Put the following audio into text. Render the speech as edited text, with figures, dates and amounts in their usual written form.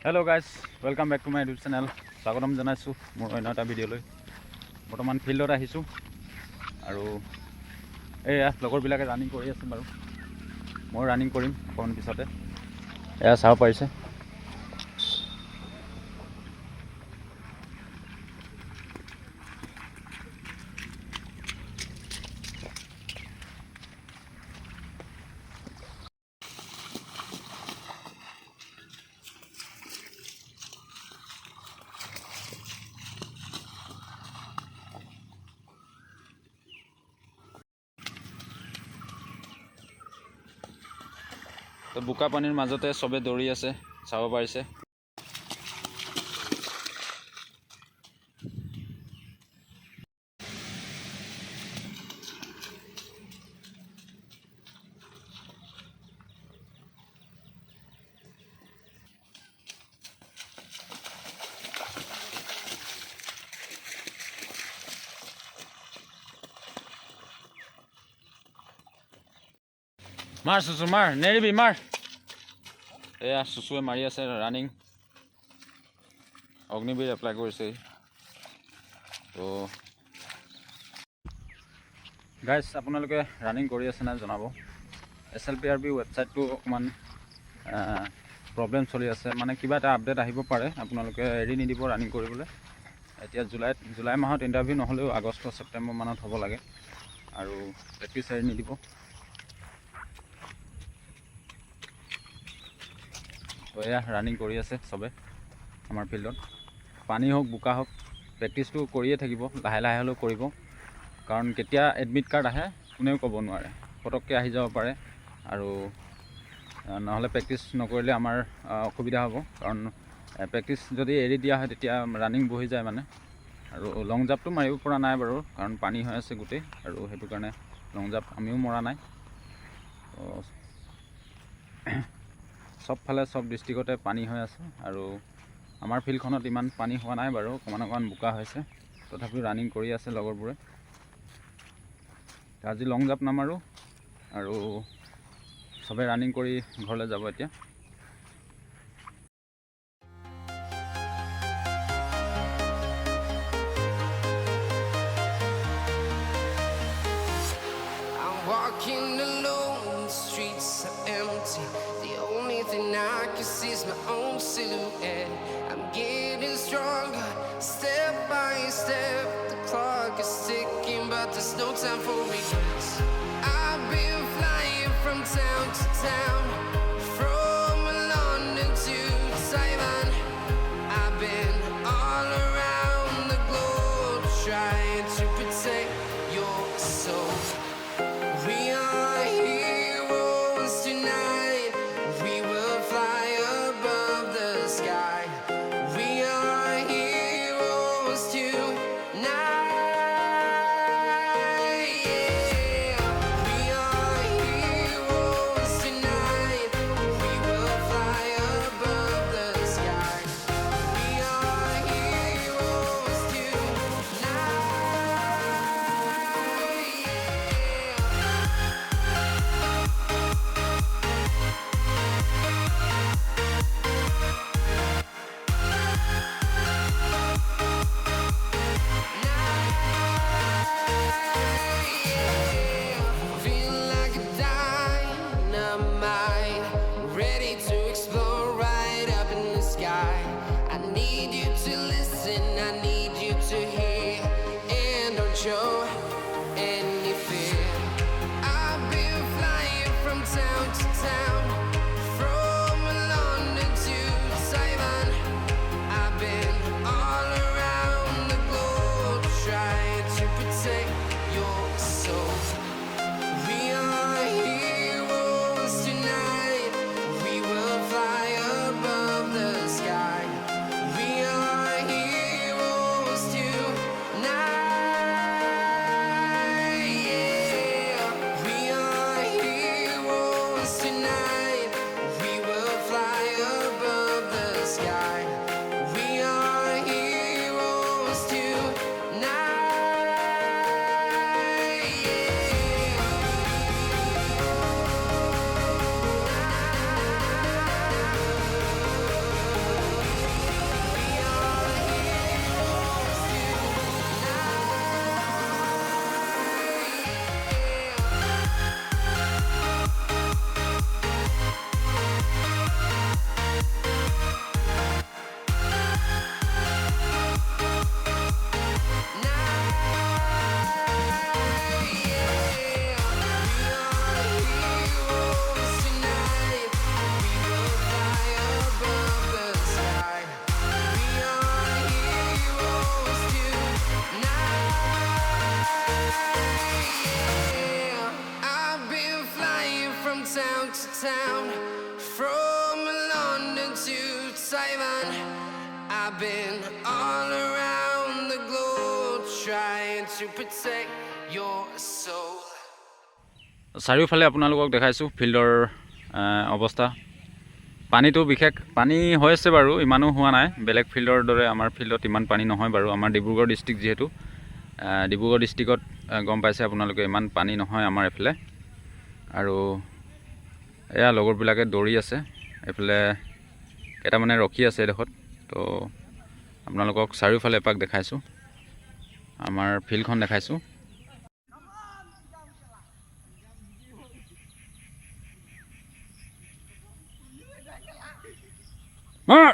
Hello guys, welcome back to my YouTube channel. স্বাগতম জনাইছোঁ মোৰ অন্য এটা ভিডিঅ'লৈ। বৰ্তমান ফিল্ডত আহিছোঁ আৰু এয়া লগৰবিলাকে ৰানিং কৰি আছে বাৰু। মই ৰানিং কৰিম অকণমান পিছতে। এয়া চাব পাৰিছে। তো বোকা পানীৰ মাজতে চবে দৌৰি আছে চাব পাৰিছে। মাৰ চুচু মাৰ নেৰিবি মাৰ। এয়া চুচুৱে মাৰি আছে ৰানিং। অগ্নিবীৰ এপ্লাই কৰিছে। তো গাইজ আপোনালোকে ৰানিং কৰি আছে নাই জনাব। SLPRB ৱেবছাইটটো অকণমান প্ৰব্লেম চলি আছে, মানে কিবা এটা আপডেট আহিব পাৰে। আপোনালোকে এৰি নিদিব ৰানিং কৰিবলৈ। এতিয়া জুলাই মাহত ইণ্টাৰভিউ নহ'লেও আগষ্ট ছেপ্টেম্বৰ মানত হ'ব লাগে, আৰু প্ৰেক্টিছ এৰি নিদিব। তো এয়া ৰানিং কৰি আছে চবে আমাৰ ফিল্ডত। পানী হওক বোকা হওক প্ৰেক্টিছটো কৰিয়ে থাকিব, লাহে লাহে হ'লেও কৰিব। কাৰণ কেতিয়া এডমিট কাৰ্ড আহে কোনেও ক'ব নোৱাৰে, পটককৈ আহি যাব পাৰে। আৰু নহ'লে প্ৰেক্টিছ নকৰিলে আমাৰ অসুবিধা হ'ব। কাৰণ প্ৰেক্টিছ যদি এৰি দিয়া হয় তেতিয়া ৰানিং বহি যায় মানে। আৰু লং জাম্পটো মাৰিব পৰা নাই বাৰু, কাৰণ পানী হৈ আছে গোটেই, আৰু সেইটো কাৰণে লং জাম্প আমিও মৰা নাই। চবফালে চব ডিষ্ট্ৰিক্টতে পানী হৈ আছে, আৰু আমাৰ ফিল্ডখনত ইমান পানী হোৱা নাই বাৰু, অকণমান বোকা হৈছে। তথাপিও ৰানিং কৰি আছে লগৰবোৰে। আজি লং জাম্প নামাৰোঁ, আৰু চবে ৰানিং কৰি ঘৰলৈ যাব এতিয়া। Walking alone, the streets are empty. The only thing I can see is my own silhouette. I'm getting stronger, step by step. The clock is ticking, but there's no time for regrets. I've been flying from town to town, from London to Taiwan. I've been all around the globe trying to protect your soul. We are heroes tonight. We will fly above the sky. We are heroes tonight. Yeah. We are heroes tonight. Simon. I've been all around the globe trying to protect your soul. চাৰিওফালে আপোনালোকক দেখাইছোঁ ফিল্ডৰ অৱস্থা। পানীটো বিশেষ পানী হৈ আছে বাৰু, ইমানো হোৱা নাই। বেলেগ ফিল্ডৰ দৰে আমাৰ ফিল্ডত ইমান পানী নহয় বাৰু। আমাৰ ডিব্ৰুগড় ডিষ্ট্ৰিক্ট যিহেতু, ডিব্ৰুগড় ডিষ্ট্ৰিক্টত গম পাইছে আপোনালোকে ইমান পানী নহয় আমাৰ এইফালে। আৰু এয়া লগৰবিলাকে দৌৰি আছে, এইফালে কেইটামানে ৰখি আছে এডোখৰত। তো আপোনালোকক চাৰিওফালে এপাক দেখাইছোঁ, আমাৰ ফিল্ডখন দেখাইছোঁ। মাৰ